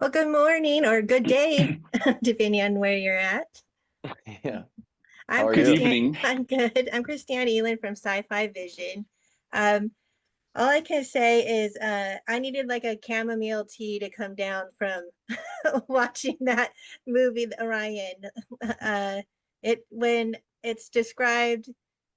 Well, good morning or good day, depending on where you're at. Yeah. How I'm are Good you? Christian. evening. I'm good. I'm Christiane Elan from SciFi Vision. Um, all I can say is I needed like a chamomile tea to come down from watching that movie, Orion. It when it's described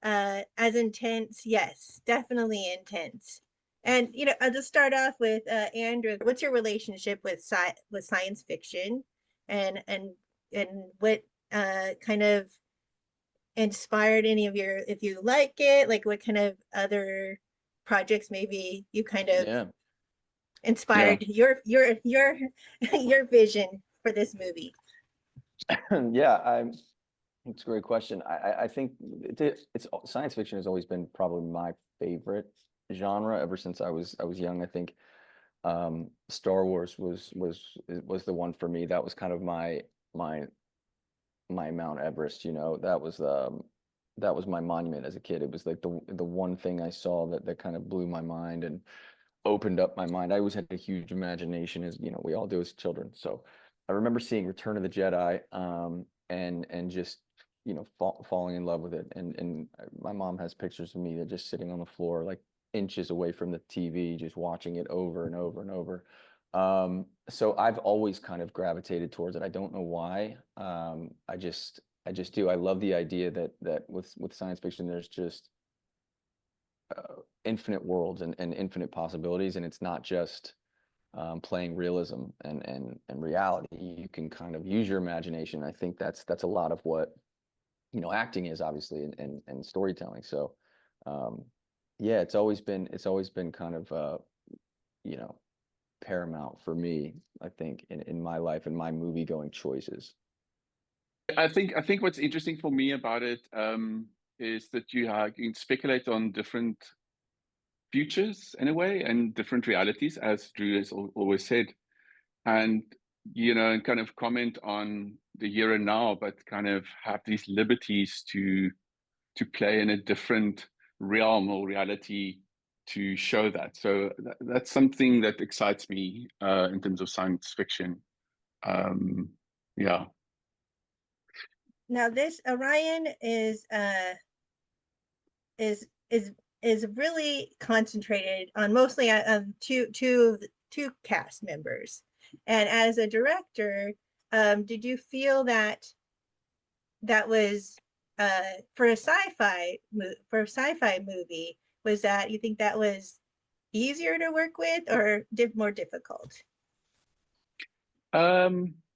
as intense, yes, definitely intense. And I'll just start off with Andrew. What's your relationship with science fiction, and what kind of inspired any of your, if you like it, like what kind of other projects maybe you kind of Yeah. Yeah, inspired your your vision for this movie. Yeah, it's a great question. I think it's science fiction has always been probably my favorite genre ever since I was young. I think Star Wars was the one for me. That was kind of my my Mount Everest, that was my monument as a kid. It was like the one thing I saw that kind of blew my mind and opened up my mind. I always had a huge imagination, as we all do as children. So I remember seeing Return of the Jedi, and just falling in love with it. And my mom has pictures of me that just sitting on the floor, like inches away from the TV, just watching it over and over and over. So I've always kind of gravitated towards it. I don't know why. I just do. I love the idea that with science fiction, there's just infinite worlds and infinite possibilities, and it's not just playing realism and reality. You can kind of use your imagination. I think that's a lot of what acting is, obviously, and storytelling. So yeah, it's always been kind of you know paramount for me, I think, in my life and my movie going choices. I think what's interesting for me about it is that you can speculate on different futures in a way and different realities, as Drew has always said, and and kind of comment on the here and now, but kind of have these liberties to play in a different realm or reality to show that. So that's something that excites me in terms of science fiction. Um, yeah. Now this Orion is is is really concentrated on mostly two cast members. And as a director, did you feel that that was for a sci-fi movie, was that, you think that was easier to work with or more difficult?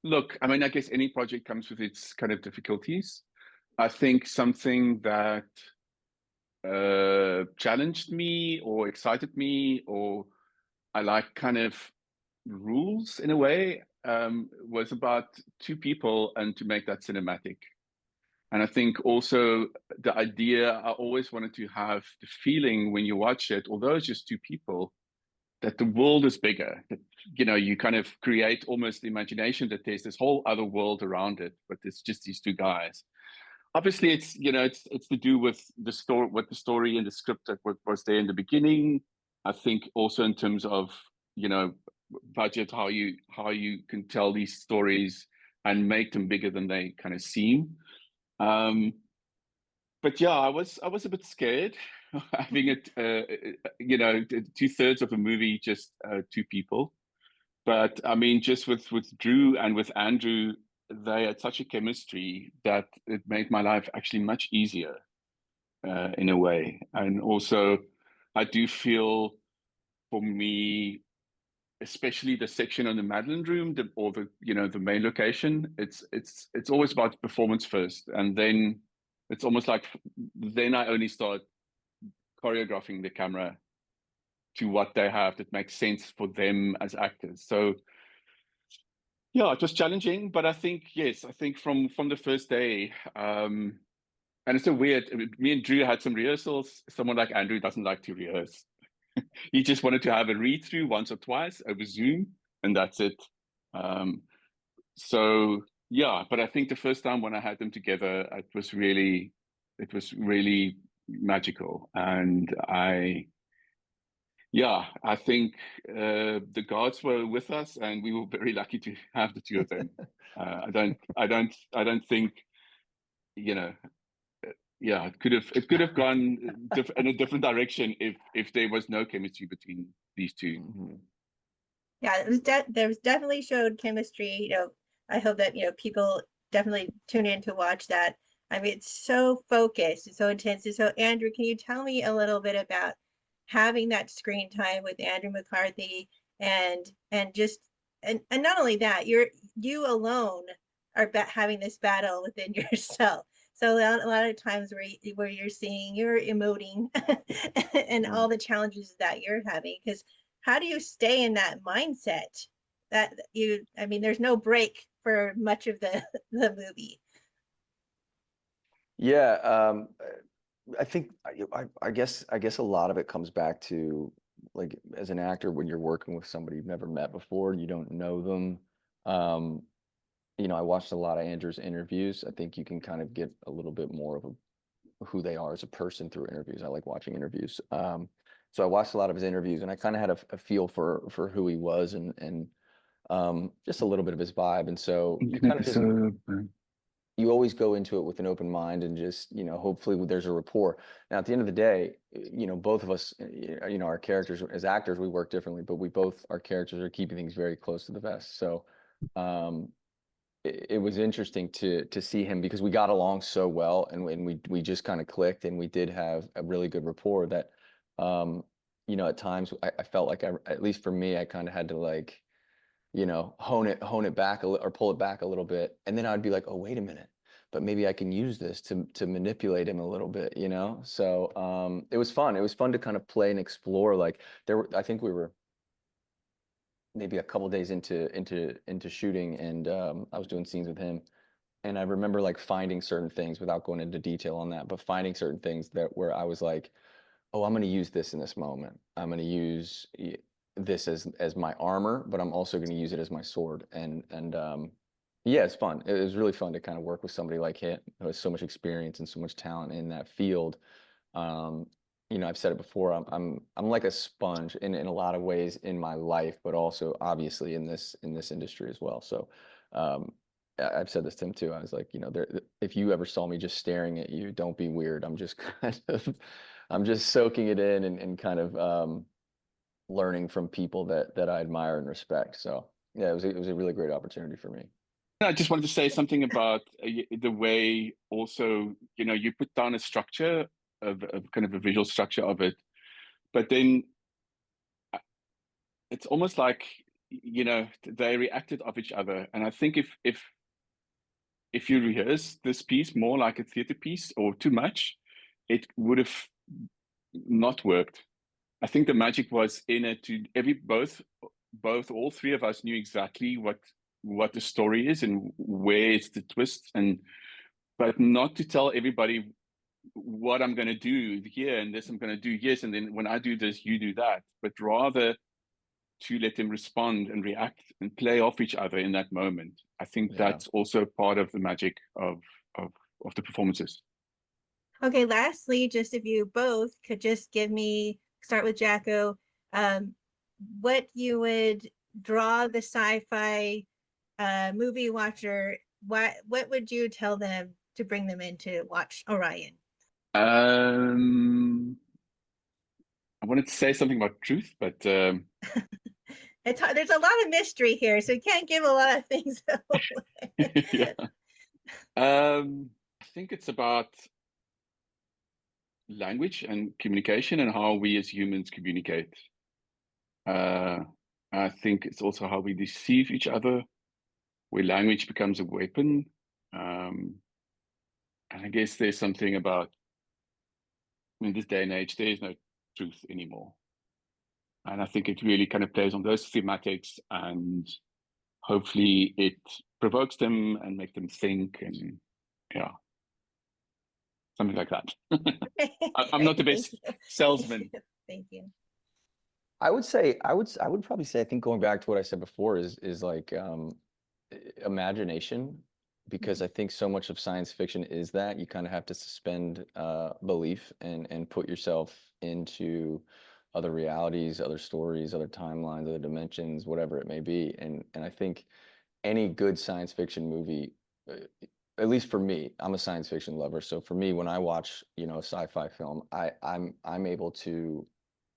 Look, I mean, I guess any project comes with its kind of difficulties. I think something that challenged me or excited me, or I like kind of rules in a way, was about two people and to make that cinematic. And I think also the idea, I always wanted to have the feeling when you watch it, although it's just two people, that the world is bigger. That you kind of create almost the imagination that there's this whole other world around it, but it's just these two guys. Obviously, it's to do with the story, what the story and the script that was there in the beginning. I think also in terms of you know budget, how you can tell these stories and make them bigger than they kind of seem. Um, but yeah, I was a bit scared having it. Two-thirds of a movie, just two people. But I mean, just with Drew and with Andrew, they had such a chemistry that it made my life actually much easier in a way. And also, I do feel for me, especially the section on the Madeline room, or the main location, it's always about performance first, and then it's almost like then I only start choreographing the camera to what they have that makes sense for them as actors. So yeah, it was challenging, but I think yes, I think from the first day, and it's so weird. Me and Drew had some rehearsals. Someone like Andrew doesn't like to rehearse. He just wanted to have a read through once or twice over Zoom, and that's it. Um, so yeah, but I think the first time when I had them together, it was really magical, and Yeah, I think the gods were with us, and we were very lucky to have the two of them. I don't think, you know, yeah, it could have gone in a different direction if there was no chemistry between these two. Mhm. Yeah, it was there was definitely showed chemistry. I hope that people definitely tune in to watch that. I mean, it's so focused, it's so intense. And so, Andrew, can you tell me a little bit about having that screen time with Andrew McCarthy and just and not only that, you alone are having this battle within yourself. So a lot of times where you're seeing you're emoting and Mhm. all the challenges that you're having, because how do you stay in that mindset that I mean, there's no break for much of the movie. Yeah, I think I guess a lot of it comes back to, like, as an actor, when you're working with somebody you've never met before, you don't know them. Um, I watched a lot of Andrew's interviews. I think you can kind of get a little bit more of who they are as a person through interviews. I like watching interviews. So I watched a lot of his interviews, and I kind of had a feel for who he was, and just a little bit of his vibe. And so you kind of just you always go into it with an open mind, and just, hopefully there's a rapport. Now, at the end of the day, both of us, our characters as actors, we work differently, but our characters are keeping things very close to the vest. So um, it was interesting to see him, because we got along so well, and we just kind of clicked, and we did have a really good rapport that, at times I felt like, at least for me, I kind of had to, like, hone it back or pull it back a little bit. And then I'd be like, oh, wait a minute, but maybe I can use this to manipulate him a little bit. So it was fun. It was fun to kind of play and explore. Like, I think we were maybe a couple days into shooting, and I was doing scenes with him. And I remember, like, finding certain things, without going into detail on that, but finding certain things where I was like, oh, I'm going to use this in this moment. I'm going to use this as my armor, but I'm also going to use it as my sword. And yeah, it's fun. It was really fun to kind of work with somebody like him, who has so much experience and so much talent in that field. Um, I've said it before. I'm like a sponge in a lot of ways in my life, but also obviously in this industry as well. So I've said this to him too. I was like, if you ever saw me just staring at you, don't be weird. I'm just I'm just soaking it in, and kind of learning from people that I admire and respect. So yeah, it was a really great opportunity for me. I just wanted to say something about the way also, you put down a structure of kind of a visual structure of it, but then it's almost like, they reacted of each other. And I think if you rehearse this piece more like a theater piece or too much, it would have not worked. I think the magic was in it to all three of us knew exactly what the story is and where it's the twist, but not to tell everybody what I'm going to do here and this I'm going to do yes, and then when I do this you do that, but rather to let them respond and react and play off each other in that moment. I think Yeah. that's also part of the magic of the performances. Okay, lastly, just if you both could just start with Jaco, um, what you would draw the sci-fi movie watcher, what would you tell them to bring them in to watch Orion? I wanted to say something about truth, but There's a lot of mystery here, so you can't give a lot of things away. yeah. I think it's about language and communication and how we as humans communicate. I think it's also how we deceive each other, where language becomes a weapon. And I guess there's something about, in this day and age, there is no truth anymore. And I think it really kind of plays on those thematics, and hopefully it provokes them and make them think, and yeah, something like that. I'm not the best salesman. Thank you. I would probably say, I think, going back to what I said before, is like, imagination, because I think so much of science fiction is that you kind of have to suspend belief, and put yourself into other realities, other stories, other timelines, other dimensions, whatever it may be. And I think any good science fiction movie, at least for me, I'm a science fiction lover. So for me, when I watch, you know, a sci-fi film, I'm able to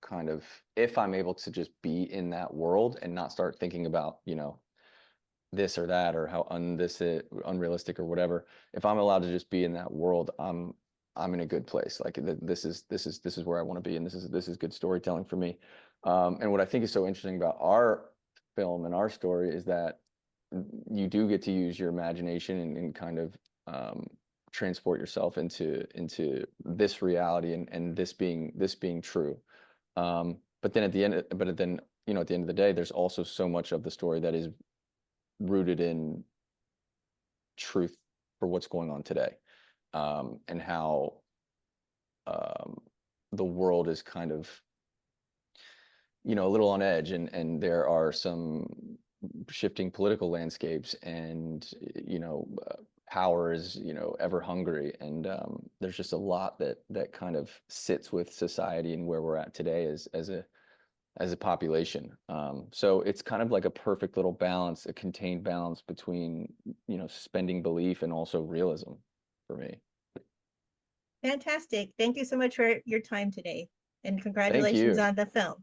kind of, if I'm able to just be in that world and not start thinking about, you know, this or that, or how unrealistic or whatever, if I'm allowed to just be in that world, I'm in a good place. Like this is where I want to be, and this is good storytelling for me. And what I think is so interesting about our film and our story is that you do get to use your imagination and kind of transport yourself into this reality and this being true. But then at the end, you know, at the end of the day, there's also so much of the story that is rooted in truth for what's going on today, and how the world is kind of, you know, a little on edge, and there are some shifting political landscapes, and you know, power is, you know, ever hungry, and there's just a lot that kind of sits with society and where we're at today as a population. So it's kind of like a perfect little balance, a contained balance between, you know, suspending belief and also realism for me. Fantastic. Thank you so much for your time today, and Thank congratulations you. on the film.